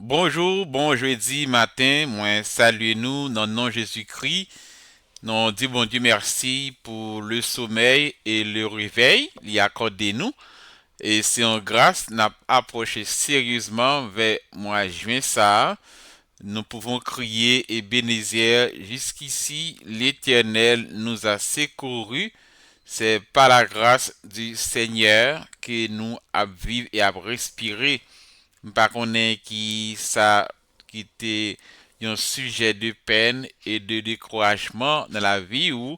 Bonjour, bon jeudi matin, moi saluez nous dans le nom de Jésus-Christ. Nous disons bon Dieu merci pour le sommeil et le réveil, il accordé nous. Et c'est en grâce, n'a approché sérieusement vers mois juin ça. Nous pouvons crier et bénir jusqu'ici, l'Éternel nous a secourus. C'est par la grâce du Seigneur que nous avons vivre et avons respiré. Par contre, qui était un sujet de peine et de découragement dans la vie où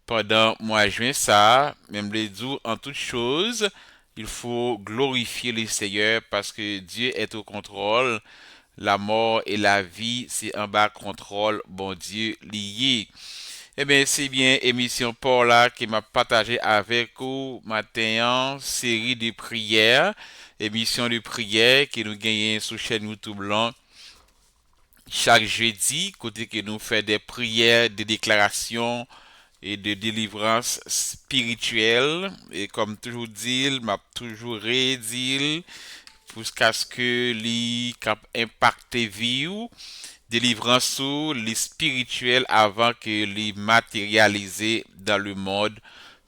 pendant mois juin ça, même les jours en toutes choses, il faut glorifier le Seigneur parce que Dieu est au contrôle. La mort et la vie, c'est en bas contrôle, bon Dieu lié. Eh bien, c'est bien émission Paul là qui m'a partagé avec vous matin série de prières, émission de prières que nous gagnons sur chaîne YouTube là chaque jeudi, côté que nous fait des prières, des déclarations et de délivrance spirituelle. Et comme toujours dit, m'a toujours redit jusqu'à ce que les cap impacte vie ou délivrance sous les spirituels avant que les matérialiser dans le monde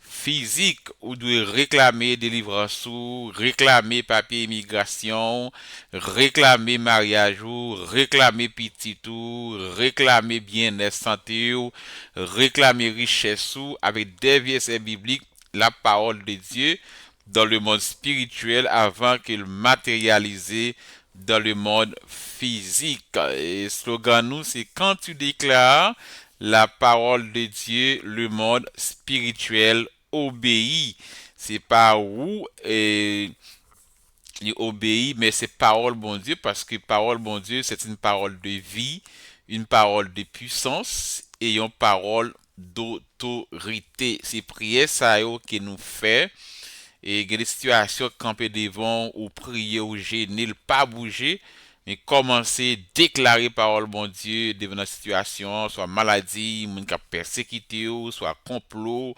physique ou doit réclamer délivrance ou réclamer papier immigration, réclamer mariage ou réclamer petit ou réclamer bien-être santé ou réclamer richesse ou avec des versets bibliques la parole de Dieu dans le monde spirituel avant qu'il matérialise dans le monde physique. Et slogan nous, c'est quand tu déclares la parole de Dieu, le monde spirituel obéit. C'est pas où il obéit, mais c'est parole bon Dieu parce que parole bon Dieu, c'est une parole de vie, une parole de puissance et une parole d'autorité. C'est prière ça que nous fait et il y a des situations camper devant ou prier ou gêner, pas bouger, mais commencer à déclarer parole bon Dieu devant la situation, soit maladie, moun qui a persécuté ou, soit complot,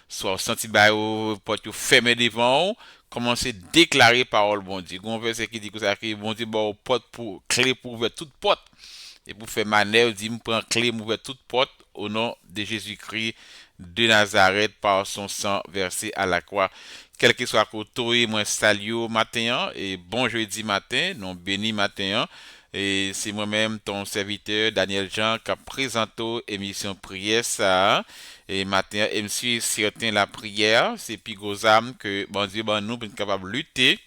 soit senti ba ou porte fermé devant ou, commencer à déclarer parole bon Dieu. Gon verset qui dit que ça que bon Dieu bon porte pour clé pour ouvrir toute porte et pour faire manœuvre, dit me prend clé m'ouvrir toute porte au nom de Jésus-Christ de Nazareth par son sang versé à la croix. Quel que soit côté, moi salue au matin et bon jeudi matin, non béni matin. Et c'est moi-même ton serviteur Daniel Jean qui a présenté l'émission prière ça. Et matin, et monsieur certain la prière, c'est puis âmes que bon Dieu bon nous pour être capable de lutter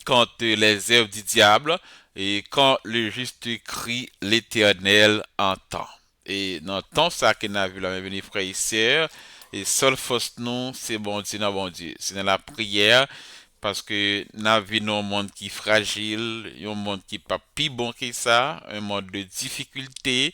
contre les œuvres du diable et quand le juste crie, l'Éternel entend. Et dans le temps ça que nous avons vu la même frère et sœurs, et seul force nous, c'est bon Dieu, non bon Dieu. C'est dans la prière parce que nous vivons un monde qui est fragile, un monde qui n'est pas plus bon que ça, un monde de difficulté,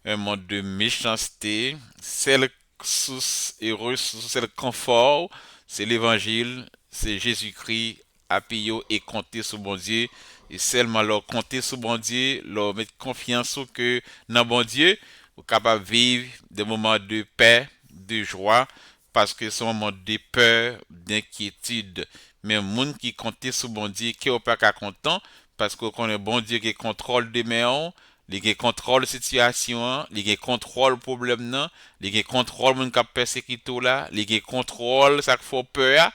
un monde de méchanceté. Celle source et ressource, celle confort, c'est l'évangile, c'est Jésus-Christ, appuyé et compter sur bon Dieu. Et seulement leur compter sur bon Dieu, leur mettre confiance sur que dans bon Dieu, vous êtes capable de vivre des moments de paix, de joie, parce que c'est un moment de peur, d'inquiétude. Mais monde qui compte sur bon Dieu, qui n'est pas content, parce qu'on connaît bon Dieu qui contrôle des mains, il contrôle la situation, il contrôle le problème là, il contrôle mon cap persécuté là, il contrôle ça qui fait peur.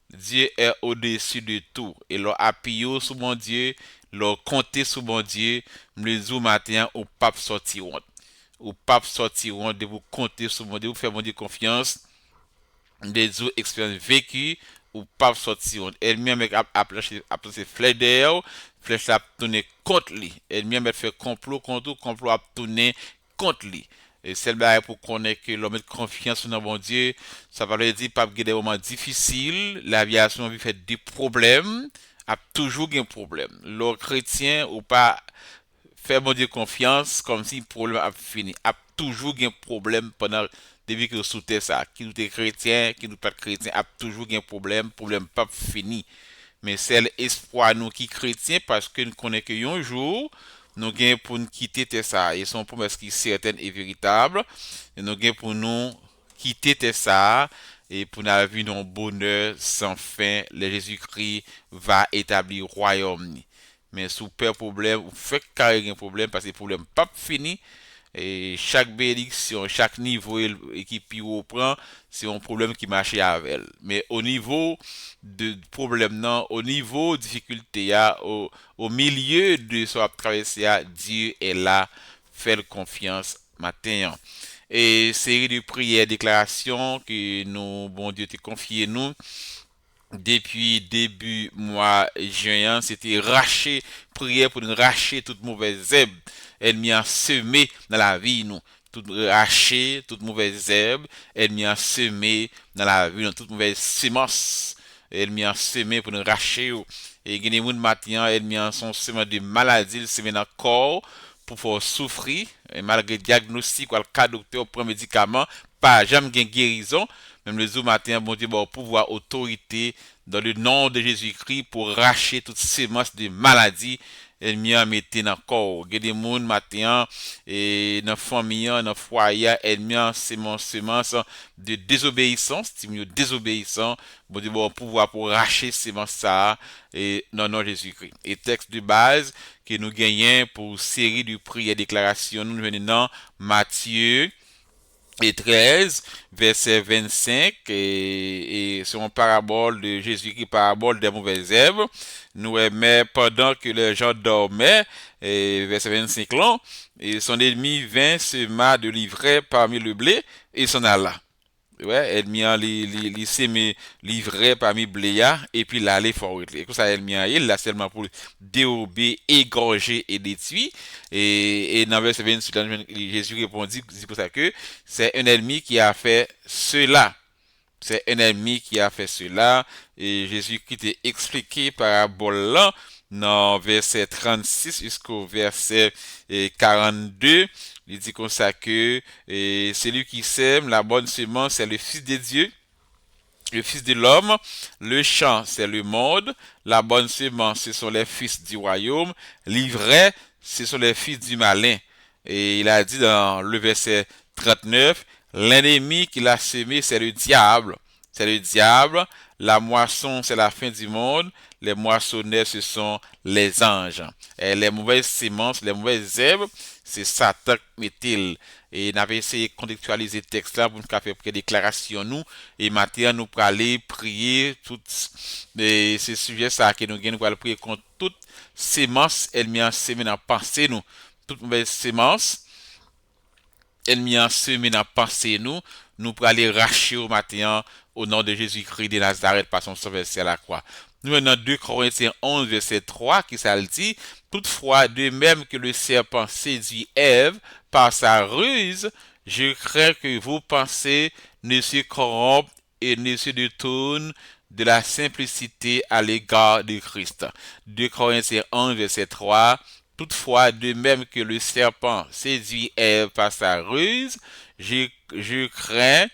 Dieu est au-dessus de tout. Et leur appuyé sur mon Dieu, leur compter sur mon Dieu, le jour matin, au pape sortiront. Au pape sortiront de vous compter sur mon Dieu, vous faire mon Dieu confiance, des autres expériences vécues, ou pape sortiront. Elle-même a placé flèche derrière, flèche a tourné contre lui. Elle-même a fait complot a tourné contre lui. Et celle là pour connaître que l'homme a confiance dans bon Dieu, ça va lui dire pas des moments difficiles, l'aviation lui fait des problèmes, a toujours un problème. Le chrétien ou pas faire bon Dieu confiance comme si le problème a fini, a toujours un problème pendant depuis que sous ça, qui nous est chrétien, qui nous pas chrétien, a toujours un problème pas fini. Mais c'est l'espoir nous qui chrétiens parce que nous connaissons qu'un jour, nous gagnons pour nous quitter ça. Et son promesse qui est certaine et véritable. Et nous gagnons pour nous quitter ça. Et pour nous vivre un bonheur sans fin, le Jésus-Christ va établir le royaume. mais sous peur problème, ou fait carré un problème, parce que le problème pas fini, et chaque bénédiction, chaque niveau qui puis prend, c'est un problème qui marche avec elle. Mais au niveau de problème, non, au niveau de difficulté, au milieu de ce traversée, Dieu est là, faire confiance matin. Et série de prières, déclarations que nous, bon Dieu, te confié nous depuis début mois juin, c'était racher, prière pour nous racher toute mauvaise herbe. Elle m'y a semé dans la vie, nous. Tout racher, toute mauvaise herbe. Elle m'y a semé dans la vie, dans toute mauvaise semence. Elle m'y a semé pour nous racher. Et il y a des gens matin, elle m'y a son semé de maladie, le semé dans le corps pour pouvoir souffrir. Et malgré diagnostic ou le cas docteur prend médicament, pas jamais gain guérison. Même le jour matin, bon Dieu, bon pouvoir, autorité dans le nom de Jésus-Christ pour racher toute sémence de maladies. Elle m'y a mis dans le corps. Il y a des gens matin et dans la famille, dans le foyer, elle m'y a sémence de désobéissance, désobéissant. Bon Dieu, bon pouvoir pour racher sémence ça et dans le nom de Jésus-Christ. Et texte de base que nous gagnons pour série de prières et déclarations, nous venons dans Matthieu et 13, verset 25, et sur une parabole de Jésus-Christ, parabole des mauvaises herbes. Nous, mais pendant que les gens dormaient, et verset 25 là, et son ennemi vint sema de l'ivraie parmi le blé, et s'en alla. Ouais, elle m'y a laissé mes livrets parmi Bléa et puis l'aller fort. Et comme ça, elle m'y a il là seulement pour dérober, égorger et détruire. Et dans verset 28, Jésus répondit, c'est pour ça que c'est un ennemi qui a fait cela. C'est un ennemi qui a fait cela. Et Jésus qui t'a expliqué parabole là dans verset 36 jusqu'au verset 42. Il dit comme ça que celui qui sème la bonne semence, c'est le Fils de Dieu, le Fils de l'homme. Le champ, c'est le monde. La bonne semence, ce sont les fils du royaume. L'ivraie, ce sont les fils du malin. Et il a dit dans le verset 39, l'ennemi qu'il a semé, c'est le diable. C'est le diable. La moisson, c'est la fin du monde. Les moissonneurs, ce sont les anges. Et les mauvaises semences, les mauvaises herbes, c'est Satan met-il. Et nous avons essayé de contextualiser le texte là pour nous faire des déclarations nous. Et maintenant, nous pour aller prier toutes ces sujets ça que nous allons pour prier contre toute sémence, elle m'y a semé dans la pensée nous. Toute mauvaise sémence, elle m'y a semé dans la pensée nous pour aller racher au matin au nom de Jésus-Christ de Nazareth par son sang versé à la croix. Nous venons dans 2 Corinthiens 11, verset 3, qui ça le dit, toutefois, de même que le serpent séduit Ève par sa ruse, je crains que vos pensées ne se corrompent et ne se détournent de la simplicité à l'égard de Christ. 2 Corinthiens 11, verset 3, toutefois, de même que le serpent séduit Ève par sa ruse, je crains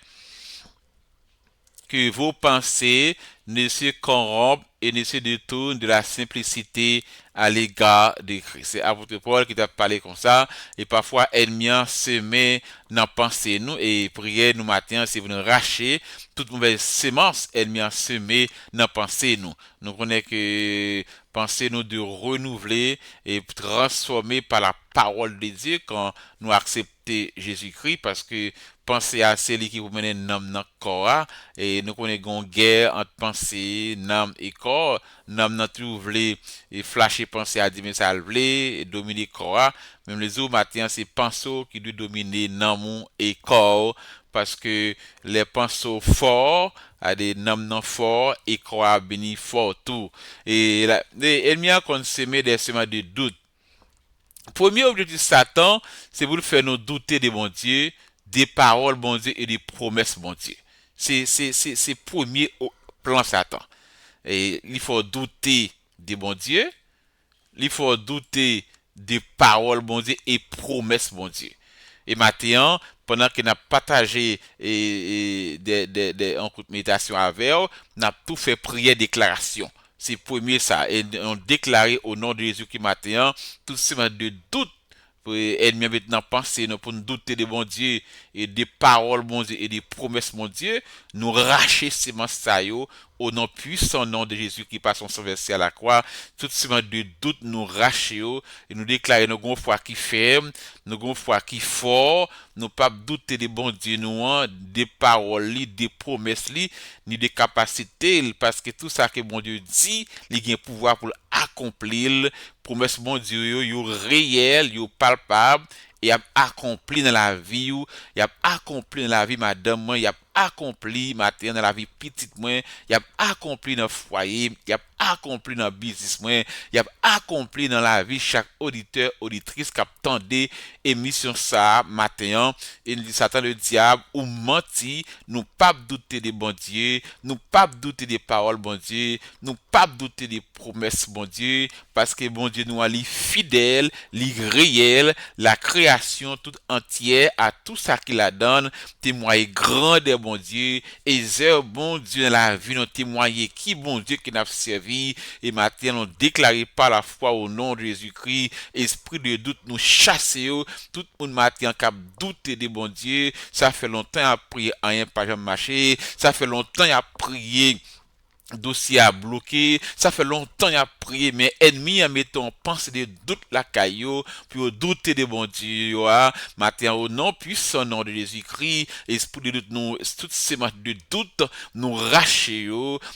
que vos pensées ne se corrompent et ne se détournent de la simplicité à l'égard de Christ. C'est apôtre Paul qui t'a parlé comme ça, et parfois ennemi semé dans pensée nous et prier nous matin, c'est vous nous racher toute mauvaise semence ennemi semé dans pensée nous. Nous connaissons que pensée nous de renouveler et transformer par la parole de Dieu quand nous acceptons Jésus-Christ parce que penser à celui qui vous mène dans notre corps et nous connaissons une guerre entre pensée, âme et corps. L'âme n'a tout voulu et flasher penser à dire mais ça voulait et dominer corps. Même les autres matins c'est pensée qui doit dominer l'âme et corps parce que les pensées forts a des noms forts et corps béni fort tout. Et l'ennemi a consommé des semaines de doute. Premier objectif de Satan, c'est pour faire nous douter de bon Dieu, des paroles bon Dieu et des promesses bon Dieu. C'est premier plan Satan. Et il faut douter de bon Dieu, il faut douter des paroles bon Dieu et promesses bon Dieu. Et maintenant, pendant qu'on a partagé un coup de méditation avec eux, on a tout fait prière déclaration. C'est premier ça. Et on déclaré au nom de Jésus qui matin, tout ce de doute pour ennemi maintenant penser nous pour nous douter de bon Dieu et des paroles bon Dieu et des promesses mon Dieu, nous racher sémence ça yo au nom puissant nom de Jésus qui passe son versé à la croix, toute sémence de doute nous racher et nous déclarer nos gon foi qui ferme, nos gon foi qui fort, nous pas douter de bon Dieu nous des paroles li, des promesses li, ni des capacités parce que tout ça que bon Dieu dit, il a pouvoir pour accomplir promesse bon Dieu yo réel, yo palpable et a accompli dans la vie ou il a accompli dans la vie madame moi, il a accompli matin dans la vie petite moi, il a accompli dans foyer, il a accompli dans business moi, il a accompli dans la vie chaque auditeur auditrice qui attendait émission ça matin et dit Satan le diable ou menti, nous pas douter des bon Dieu, nous pas douter des paroles bon Dieu, nous pas douter des promesses bon Dieu parce que bon Dieu nous a li fidèle, li réel, la création toute entière à tout ça qu'il a donné, témoigner grand des bon Dieu, et bon Dieu dans la vie, nous témoigner qui bon Dieu qui n'a servi, et maintenant nous déclarer par la foi au nom de Jésus-Christ, esprit de doute nous chasser, tout le monde matin qui a douté de bon Dieu, ça fait longtemps à prier, rien pas jamais marché, ça fait longtemps à prier, dossier à bloquer, ça fait longtemps qu'il a prié, mais ennemi en mettant pensée de doute la caillou, puis douter de bon Dieu, matin au nom puissant nom de Jésus-Christ, esprit de doute, nous, toutes ces marques de doute, nous racher,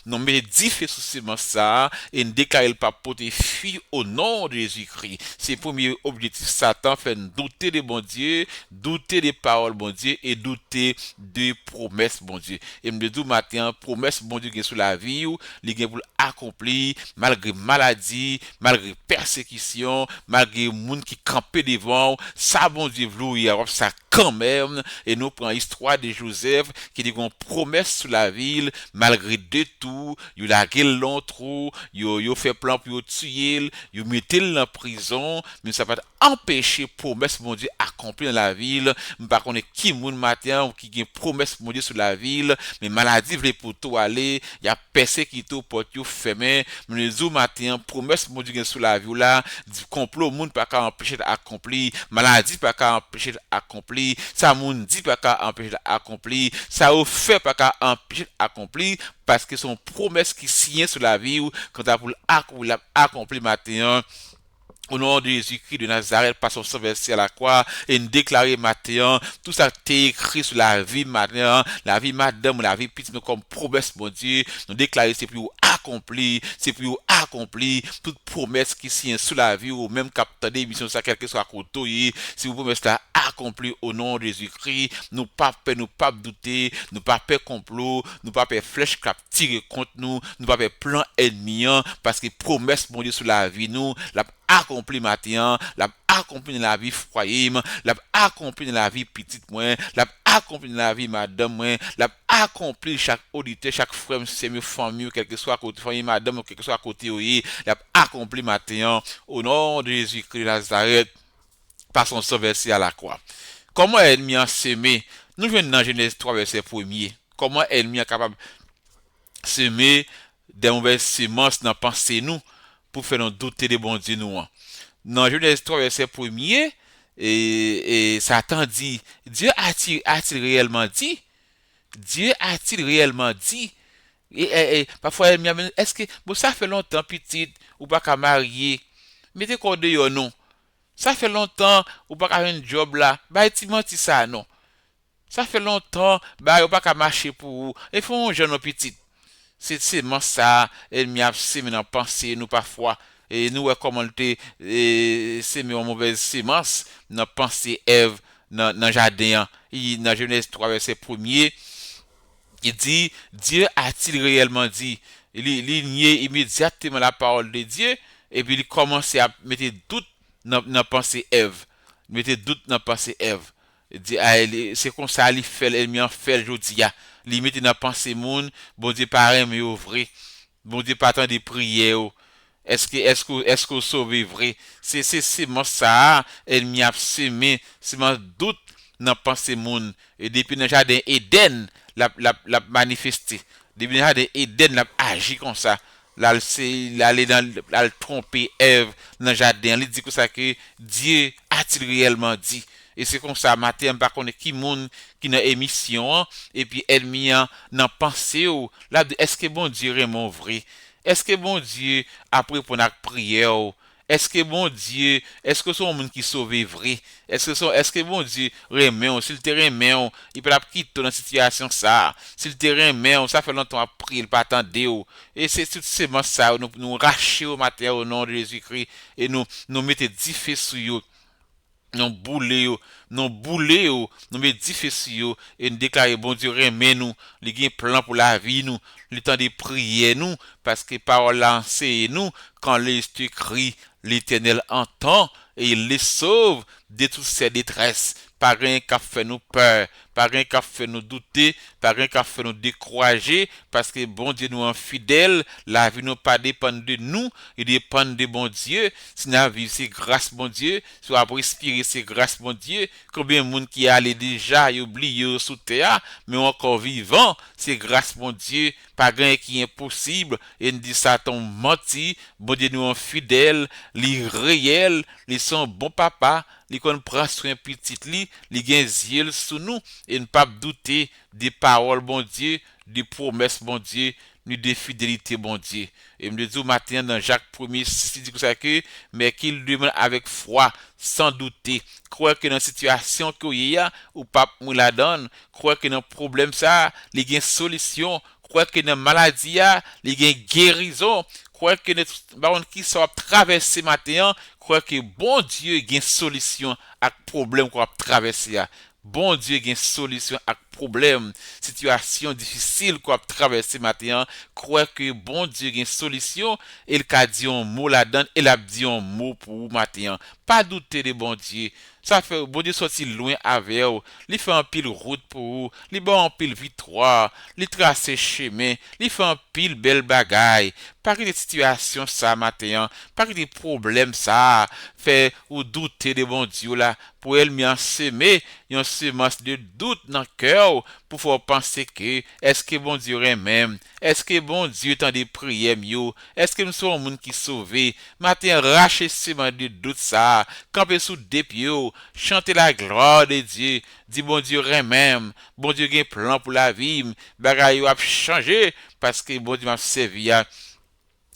nous médifier sur ces marques ça, et nous déclarer le papote fille au nom de Jésus-Christ. C'est le premier objectif, Satan fait douter de bon Dieu, douter des paroles bon Dieu, et douter des promesses bon Dieu. Et me dit matin, promesse bon Dieu qui est sur la vie, li gen pour accomplir malgré maladie, malgré persécution, malgré moun qui campait devant, ça bon Dieu vlou ça quand même et nous prenons l'histoire de Joseph qui dit qu'on promesse sur la ville malgré de tout, il a gagné long trou, il fait plan pour tuer, il mettait en prison, mais ça va empêcher promesse mon Dieu accomplir dans la ville, par contre qui moun matin ou qui gagne promesse mon Dieu sur la ville, mais maladie veut pour tout aller, il y a persécuté porte yo fermé, mais les matin promesse mon Dieu sur la vie là, du complot moun pas qu'à empêcher d'accomplir, maladie pas qu'à empêcher d'accomplir, ça moun dit pas qu'à empêcher d'accomplir, ça au fait pas qu'à empêcher d'accomplir parce que son promesse qui signe sur la vie ou quand à pour accomplir matin au nom de Jésus-Christ de Nazareth, par son sang versé à la croix, et nous déclarer matin, tout ça t'est écrit sur la vie matin, la vie madame, la vie petite, comme promesse, mon Dieu, nous déclarer c'est plus accompli, c'est plus accompli, toute promesse qui signe sur la vie, ou même capteur d'émission, ça, quel que soit côté, si vous promesse là, accompli au nom de Jésus-Christ, nous pas peur, nous pas douter, nous pas peur complot, nous pas peur flèche qui tirer contre nous pas peur plan ennemi, parce que promesse, mon Dieu, sur la vie, nous, la accompli matin, l'a accompli dans la vie foyer, l'a accompli dans la vie petite moi, l'a accompli dans la vie madame moi, l'a accompli chaque auditeur, chaque frère, c'est mieux famille, quel que soit côté famille madame, quel que soit côté oui, l'a accompli matin au nom de Jésus-Christ de Nazareth par son sang versé à la croix. Comment ennemi a semé? Nous venons dans Genèse 3 verset 1er. Comment ennemi est capable de semer des mauvaises semences dans pensée nous pour faire nous douter de bon Dieu nous. Dans Genèse 3 verset 1er, et Satan dit, Dieu a-t-il réellement dit? Dieu a-t-il réellement dit? Et parfois, est-ce que, bon, ça fait longtemps, petite, ou pas qu'à marier, mettez quoi de non? Ça fait longtemps, ou pas qu'à un job là, bah, tu menti ça, non? Ça fait longtemps, bah, ou pas qu'à marcher pour vous, et faut un jeune petit. C'est seulement ça, ennemi a semé dans pensée nous parfois et nous comment était semé en mauvaise semence dans pensée Ève dans jardin. Dans Genèse 3 verset 1er, il dit Dieu a-t-il réellement dit? Il nie immédiatement la parole de Dieu et puis il commence à mettre doute dans pensée Ève. Mettre doute dans pensée Ève. C'est comme ça il fait l'ennemi en fait aujourd'hui. Limite dans pensée moun, bon Dieu pas mais vrai. Bon Dieu pas tant de prières. Est-ce que sauver vrai? C'est moi ça, ennemi a semé, c'est mon doute dans pensée moun et depuis dans jardin Éden la manifesté. Depuis dans jardin Éden l'a agi comme ça. Là il allait dans la tromper Ève dans jardin, il dit que ça que Dieu a qu'a-t-il réellement dit? Et c'est comme ça, matin, par contre, qui moun qui dans émission, et puis ennemi dans pensée, là, est-ce que bon Dieu est mon vrai? Est-ce que bon Dieu, après pour notre prière, est-ce que bon Dieu, est-ce que son monde qui sauve vrai? Est-ce que bon Dieu remet, s'il te remet, il peut la quitter dans une situation ça. S'il te remet, ça fait longtemps à prier, il pas attendre. Et c'est tout simplement ça, nous racher au matin au nom de Jésus-Christ, et nous mettre 10 feux sur eux. Non boule yo, nous met difficile yo, et nous déclarer bon Dieu remet nous, il y a un plan pour la vie nous, le temps de prier nous, parce que parole lancée nous, quand l'Esprit crie, l'Éternel entend, et il les sauve de toutes ces détresses. Pas rien qu'a fait nous peur, pas rien qu'a fait nous douter, pas rien qu'a fait nous décourager, parce que bon Dieu nous est fidèle, la vie n'a pas dépend de nous, il dépend de bon Dieu. Si la vie c'est grâce bon Dieu, si on a respirer c'est grâce bon Dieu. Combien de monde qui allait déjà y oublié sous terre, mais encore vivant, c'est grâce bon Dieu. Pas rien qui est impossible. Et nous dit Satan menti, bon Dieu nous est fidèle, li réel, li son bon papa. Li kon prend soin petit li gen yeux sous nous et ne pas douter des paroles bon Dieu, des promesses bon Dieu, ni des fidélités bon Dieu. Et me dit au matin dans Jacques 1er, il dit ça que mais qu'il demande avec foi, sans douter, croire que dans la situation qu'il y a ou pas nous la donne, croire que dans le problème ça, il y a une solution, croire que dans la maladie il y a une guérison, croire que baron qui soit traversé matin, croire que bon Dieu a une solution à problème qu'on a traversé. Bon Dieu a une solution à problème, situation difficile qu'on a traversé matin, croire que bon Dieu a une solution, il a dit un mot là-dedans, il a dit un mot pour matin. Pas douter de bon Dieu. Ça fait bon Dieu sorti loin avec vous. Il fait un pile route pour vous. Il bon un pile victoire. Il trace chemin. Il fait un pile belle bagaille. Pas que des situations ça matin. Pas que des problèmes ça. Fait ou douter de bon Dieu là. Pour elle m'y semer. Une semence de doute dans le cœur. Pour faire penser que est-ce que bon Dieu est même? Est-ce que bon Dieu tend des prières mieux? Est-ce que nous sommes un monde qui sauvé? Matin racher semence de doute ça. Camper sous des pieds. Chanter la gloire de Dieu, dit bon Dieu même, bon Dieu a un plan pour la vie, bagaille a changé parce que bon Dieu m'a servi,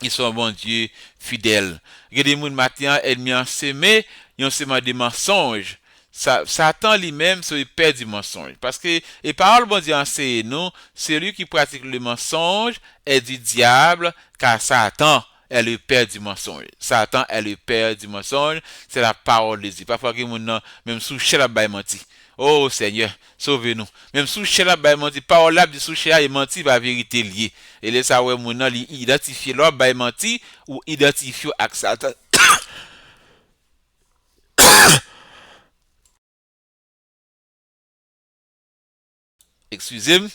ils sont bon Dieu fidèle. Il y a des gens matin ennemis en semé, ils ont semé des mensonges. Satan lui-même c'est le père du mensonge parce que les paroles bon Dieu enseigne nous, celui qui pratique le mensonge est du diable car Satan est le père du mensonge. Satan est le père du mensonge, c'est la parole de Dieu. Parfois que mon même sous la baille menti. Oh Seigneur, sauvez-nous. Même sous la baille menti, parole là de sous et menti va vérité liée. Et là ça ouais mon nom identifier leur baille menti ou identifier avec Satan. Excusez-moi,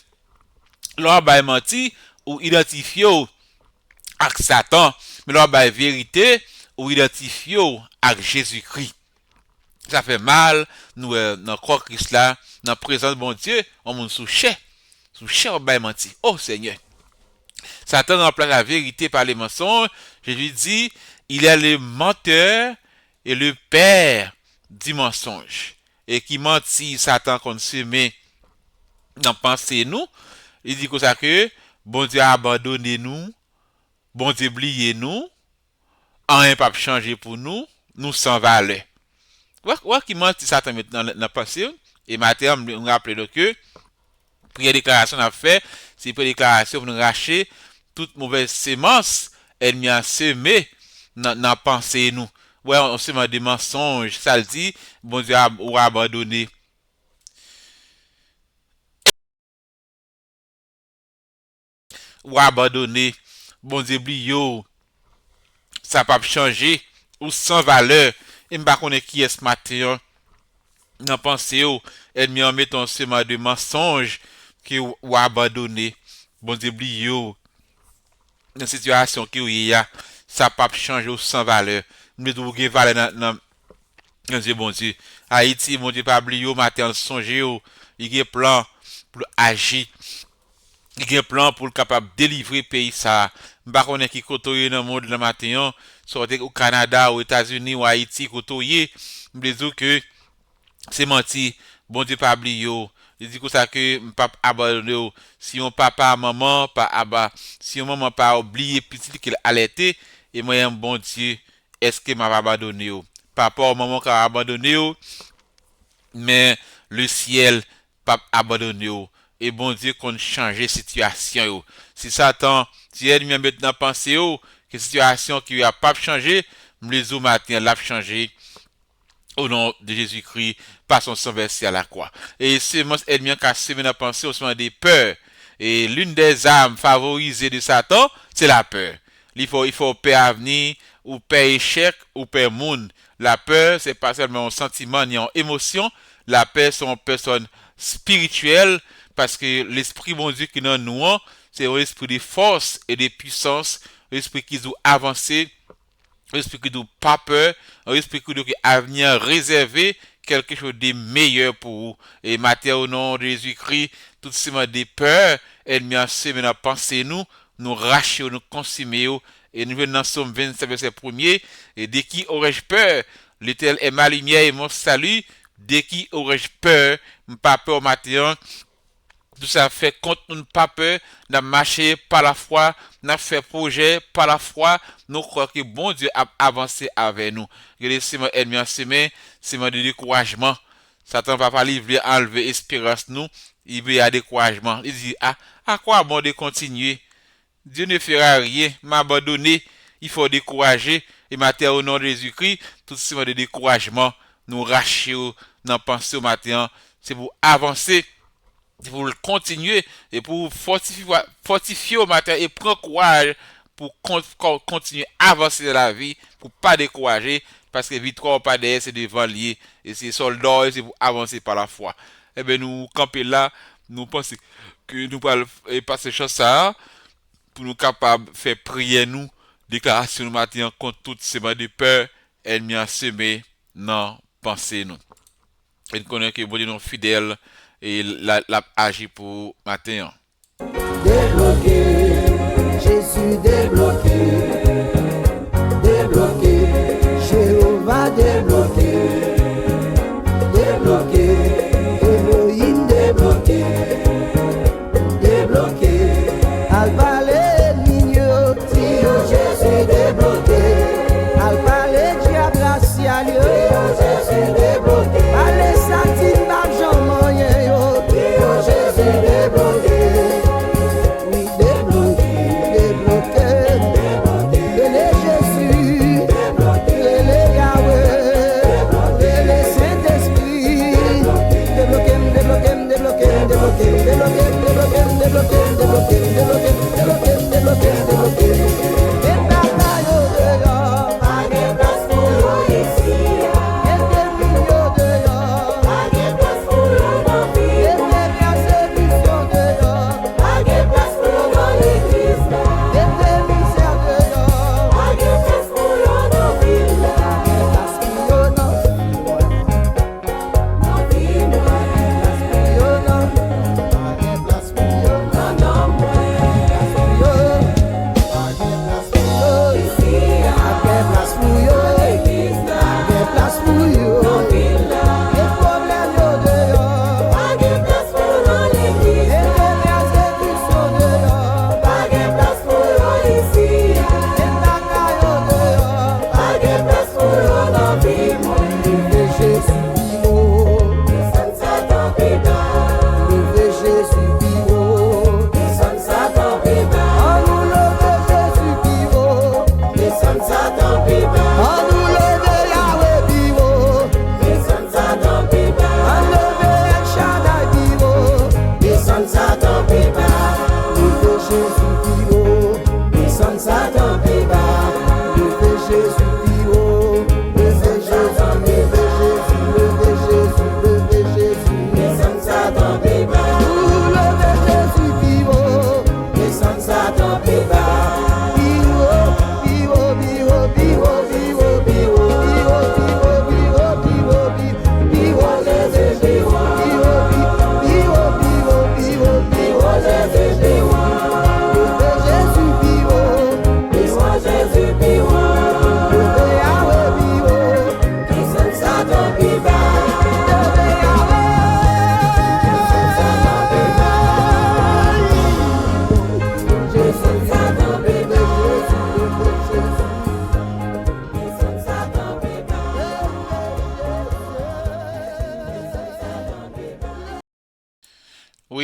leur baille menti ou identifier avec Satan, mais leur baille vérité ou identifier avec Jésus-Christ. Ça fait mal, nous, dans croix Christ là, dans la présence de bon Dieu, on monte sous cher, on menti. Oh Seigneur. Satan remplace la vérité par les mensonges. Jésus dit, il est le menteur et le père du mensonge. Et qui mentit, Satan qu'on se met dans penser nous, il dit que ça que, bon Dieu a abandonné nous, bon Dieu oublié nous, rien pas changer pour nous, nous sans valeur. Ouais, qui mentit Satan maintenant dans la pensée, et matin, on rappelle que, prière déclaration a fait, c'est pour déclaration pour nous racher toute mauvaise sémence, ennemi a semé dans la pensée nous. Ouais, on sème des mensonges, ça le dit, bon Dieu a abandonné. Ou abandonné, bon Dieu oublié, ça pas changer, ou sans valeur. Et m'pa connaît qui est ce matin, dans pensée, ennemi en mettant un sément de mensonges, qui ou abandonné, bon Dieu oublié, dans situation qui y a, ça pas changer ou sans valeur. Mais tout gain valeur dans Dieu bon Dieu. Haïti, mon Dieu, pas oublié, matin, songer, il y a un plan pour agir. Il y a un plan pour capable délivrer le pays ça. M'pa connaît qui côtoyer dans le monde le matin, sortez au Canada, aux États-Unis, ou Haïti, côtoyer, me dire que c'est menti, bon Dieu pas oublié yo. Il dit que ça que pas abandonné yo. Si on papa maman pas si on maman pas oublié petit qu'il allaitait et moi un bon Dieu, est-ce que m'a abandonné yo? Papa maman qui a abandonné yo, mais le ciel pas abandonné yo. Et bon Dieu qu'on changer situation yo. Si Satan, si elle maintenant penser yo que situation qui a pas changé, les au matin l'a changé au nom de Jésus-Christ par son sang versé à la croix. Et c'est mon ennemi qui a semé dans la pensée au sein des peurs. Et l'une des armes favorisées de Satan, c'est la peur. Il faut peur avenir, ou peur échec, ou peur monde. La peur, c'est pas seulement un sentiment ni une émotion. La peur, c'est une personne spirituelle, parce que l'esprit bon Dieu qui est dans nous, c'est un esprit de force et de puissance, un esprit qui doit avancer, un esprit qui n'a pas peur, un esprit qui a avenir réservé, quelque chose de meilleur pour vous. Et matin au nom de Jésus-Christ, tout ce qui des peurs, ennemi en semaine à penser nous racher, nous consumer, et nous venons dans Somme 27, verset 1er, et dès qui aurais-je peur, l'Éternel est ma lumière et mon salut, dès qui aurais-je peur, pas peur matin, tout ça fait contre nous pas peur, n'a marché par la foi, n'a fait projet par la foi, nous croyons que bon Dieu a avancé avec nous. Regardez, c'est mon ennemi en semaine, c'est mon découragement. Satan va pas livrer, enlever espérance nous, il veut y a découragement. Il dit, à quoi bon de continuer? Dieu ne fera rien, m'abandonner, il faut décourager. Et matin au nom de Jésus-Christ, tout ce de découragement, nous racher, nous penser au matin, c'est pour avancer. Pour continuer et pour fortifier au matin et prendre courage pour continuer à avancer dans la vie, pour pas décourager, parce que victoire pas derrière, c'est devant lié, et c'est soldats, et c'est pour avancer par la foi. Eh bien, nous camper là, nous pensons que nous allons passer chose ça, pour nous capables de faire prier nous, déclaration nous matin contre toutes ces mains de peur, ennemis à semer, non, pensez nous. Et nous connaissons que vous êtes fidèles, et la agi pour matin. Débloqué, Jésus débloqué, débloqué, Jéhovah débloqué, débloqué, Elohim débloqué, débloqué, Alpha les lignes, Tio Jésus débloqué, Alpha les diables, Jésus débloqué, allez satine d'argent moyen. Jésus débloqué, oui débloqué, les Jésus, les Yahweh, les Saint-Esprit, débloqué.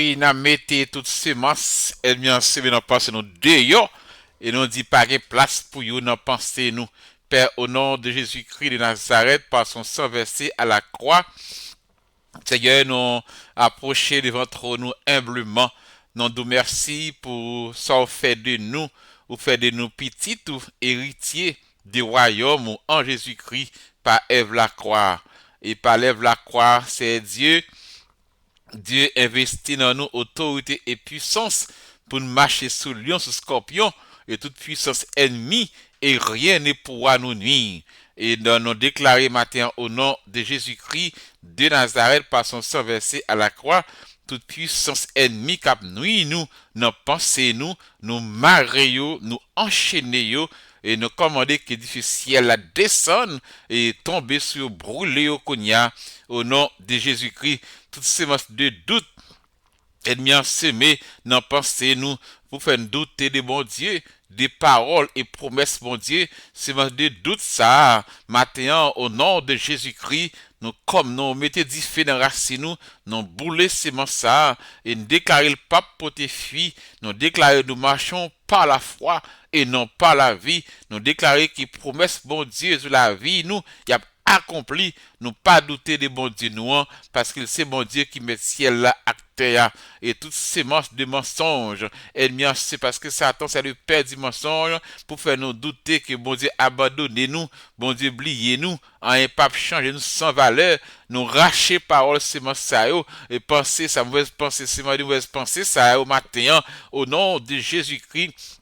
Oui, n'a mettez toutes semences, et bien semé dans pensée nous dehors, et nous dit pas de place pour vous dans pensée nous. Père, au nom de Jésus-Christ de Nazareth, par son sang versé à la croix, Seigneur, nous approcher devant trop nous humblement. Nous nous merci pour ça vous fait de nous, vous fait de nous petits ou héritiers du royaume en Jésus-Christ par Ève la croix. Et par Ève la croix, c'est Dieu investit dans nous autorité et puissance pour nous marcher sous lion, sous scorpion et toute puissance ennemie et rien ne pourra nous nuire. Et nous déclarer matin au nom de Jésus-Christ de Nazareth par son sang versé à la croix, toute puissance ennemie qui nuit nous, nous penser nous marrer, nous enchaîner et nous commander que difficile la descendre et tomber sur brûler au cognac au nom de Jésus-Christ. Toutes ces masses de doute ennemis semé dans pensée nous pour faire douter de bon Dieu, des paroles et promesses bon Dieu, c'est de doute ça matin au nom de Jésus-Christ. Nous comme nous mettez du feu dans racine nous bouler semences ça et nous déclarer le pape pour tes filles, nous déclarer nous marchons par la foi et non par la vie, nous déclarer qui promesse bon Dieu sur la vie nous y a accompli, nous pas douter de bon Dieu nous, parce que c'est bon Dieu qui met ciel là à terre et toutes semences de mensonges. Ennemi, c'est parce que Satan c'est le père du mensonge pour faire nous douter que bon Dieu abandonne nous, bon Dieu oublie nous, un pape changer nous sans valeur, nous racher parole semences ça et penser sa mauvaise pensée, c'est mauvaise pensée ça au matin au nom de Jésus-Christ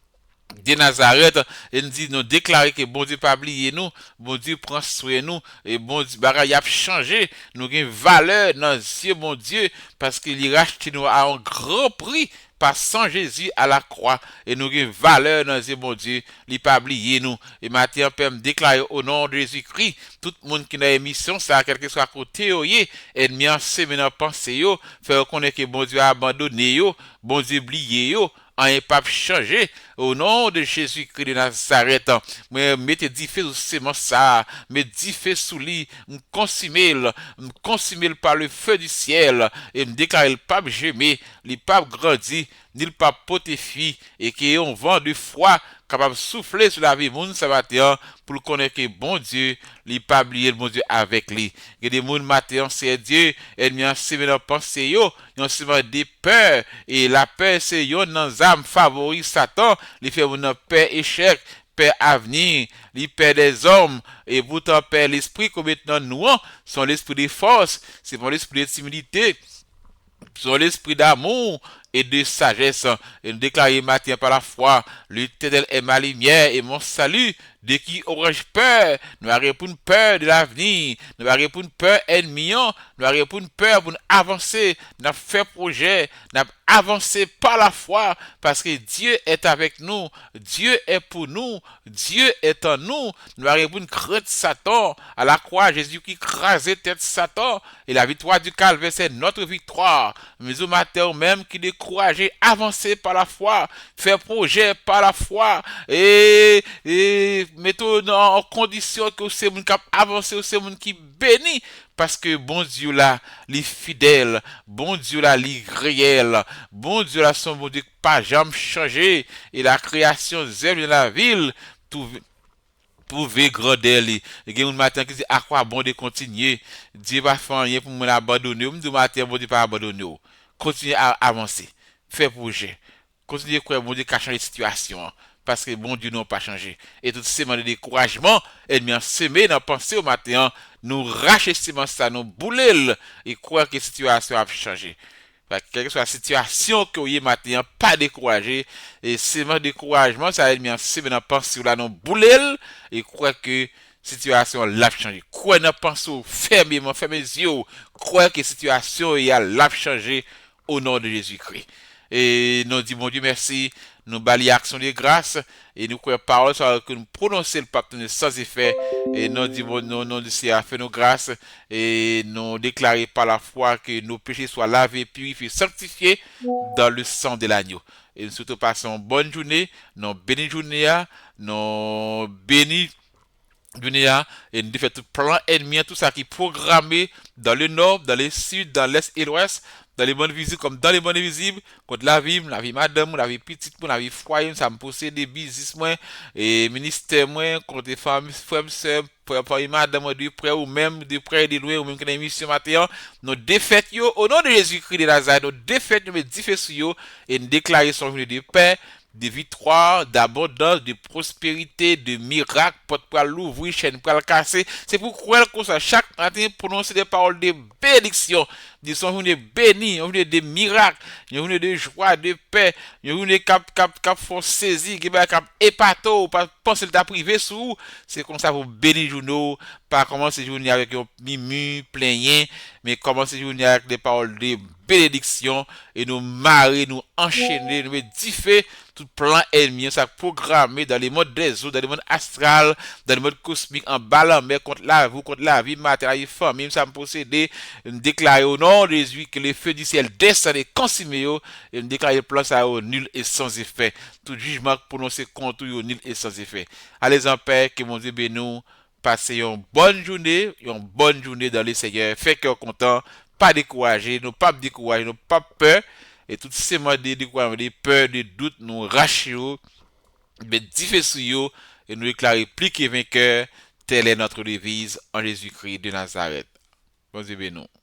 de Nazareth, et nous dit, nous déclarer que bon Dieu pas oublier nous, bon Dieu prend soin de nous, et bon Dieu, bagaille a changé, nous avons valeur dans les yeux, bon Dieu, parce qu'il a racheté nous à un grand prix, par sang Jésus à la croix, et nous avons valeur dans les yeux, bon Dieu, il pas oublier nous, et maintenant, peut me déclarer au nom de Jésus-Christ, tout le monde qui n'a émission, ça, quel que soit côté, ennemi en séminaire pensée, fait reconnaître que bon Dieu a abandonné, bon Dieu oublié, un pape changé au nom de Jésus-Christ de Nazareth. Mettez 10 feux sous sémence ça, mettez 10 feux sous lui, consumez par le feu du ciel et me déclarer le pape gémé, le pape grandi, ni le pape potéfie et qui ont vent de froid capable de souffler sur la vie monde ça matin pour le connaître que bon Dieu, il pas oublier le bon Dieu avec lui. Il y a des monde matin c'est Dieu, ennemi en sémé dans pensée yo, ils ont sémé des peurs et la peur c'est yo dans âme favori Satan, il fait une peur échec, peur avenir, il perd des hommes et pourtant perd l'esprit comme maintenant nous sont l'esprit de force, c'est pas l'esprit de timidité, sont l'esprit d'amour et de sagesse. Et nous déclarons matin par la foi, l'Éternel est ma lumière et mon salut. De qui aurais-je peur? Nous avons pour une peur de l'avenir. Nous avons pour une peur ennemi. Nous avons pour une peur pour nous avancer. Nous avons fait projet. Nous avons avancé par la foi parce que Dieu est avec nous. Dieu est pour nous. Dieu est en nous. Nous avons pour une crainte Satan. À la croix, Jésus qui crasait tête Satan. Et la victoire du calvaire, c'est notre victoire. Mais au matin même qui découragé, avancer par la foi, faire projet par la foi et mettons en condition que c'est mon cap avancer, c'est mon qui bénit parce que bon Dieu là, les fidèles, bon Dieu là, les réels, bon Dieu là, son bon Dieu pas jamais changé et la création zèle de la ville tout prouver grandeur li. Et gen un matin qui dit à quoi bon de continuer, Dieu va faire rien pour m'abandonner, me dit matin bon Dieu pas abandonner. Continuez à avancer, faire projet, continuez à croire bon Dieu qui a changé la situation. Parce que bon Dieu n'a pas changé. Et tout ces de découragement, ennemi en semé dans pensée au matin, nous racher ça, nous bouler et croire que la situation a changé. Quelle que soit la situation que vous avez maintenant, pas découragé. Et c'est mon découragement, ça ennemi en semé dans pensée là, nous bouler et croire que situation l'a changé. Croire dans pensée, fermez les yeux, croire que la situation l'a changé au nom de Jésus-Christ. Et nous disons, bon Dieu, merci. Nous balayons action de grâce et nous croyons parole que nous prononçons le pacte sans effet et nous disons nous à faire nos grâces et nous déclarer par la foi que nos péchés soient lavés, purifiés, sanctifiés dans le sang de l'agneau. Et nous surtout passons une bonne journée, nous bénis journée, nous bénis dunia et nous faisons tout plan ennemi, tout ça qui est programmé dans le nord, dans le sud, dans l'est et l'ouest, dans les mondes visibles comme dans les mondes invisibles, contre la vie madame, la vie petite, la vie foyer, ça me possède des business, moi, et ministère, moi, contre les femmes, frères, sœurs, pour madame de près ou même de près et de loin, ou même que l'émission matin, nos défaites, yo, au nom de Jésus-Christ de Nazareth, nos défaites, nous mettons sur yo, et nous déclarer son journée de paix, de victoire, d'abondance, de prospérité, de miracles, porte pour l'ouvrir, chaîne pour le casser. C'est pourquoi qu'on ça chaque matin prononcer des paroles de bénédiction. Ils sont venus bénis, ils sont venus de miracles, ils sont venus de joie, de paix, ils sont venus cap font saisir, qui va cap épato, pas penser le privé sous. C'est comme ça vous bénir journaux, pas commencer journée avec un mimu, plaignant, mais commencer journée avec des paroles de bénédiction et nous marier, nous enchaîner, nous édifier tout plan ennemi, ça programmé dans les modes des eaux, dans les modes astral, dans les modes cosmiques, en ballant, mais contre la vie matérielle, famille, ça me posséder, déclarer au nom de Jésus que les feux du ciel descendent et consument, et déclarer le plan ça au nul et sans effet. Tout jugement prononcé contre eux, nul et sans effet. Allez en paix, que mon Dieu bénisse nous. Passez une bonne journée dans les Seigneurs. Fait cœur content, pas découragé, nous pas découragé, nous pas peur. Et toutes ces mots de découragement, de peur, de doute, nous rachons, mais difficiles et nous déclarer plus que vainqueur. Telle est notre devise en Jésus-Christ de Nazareth. Bon Dieu bénisse nous.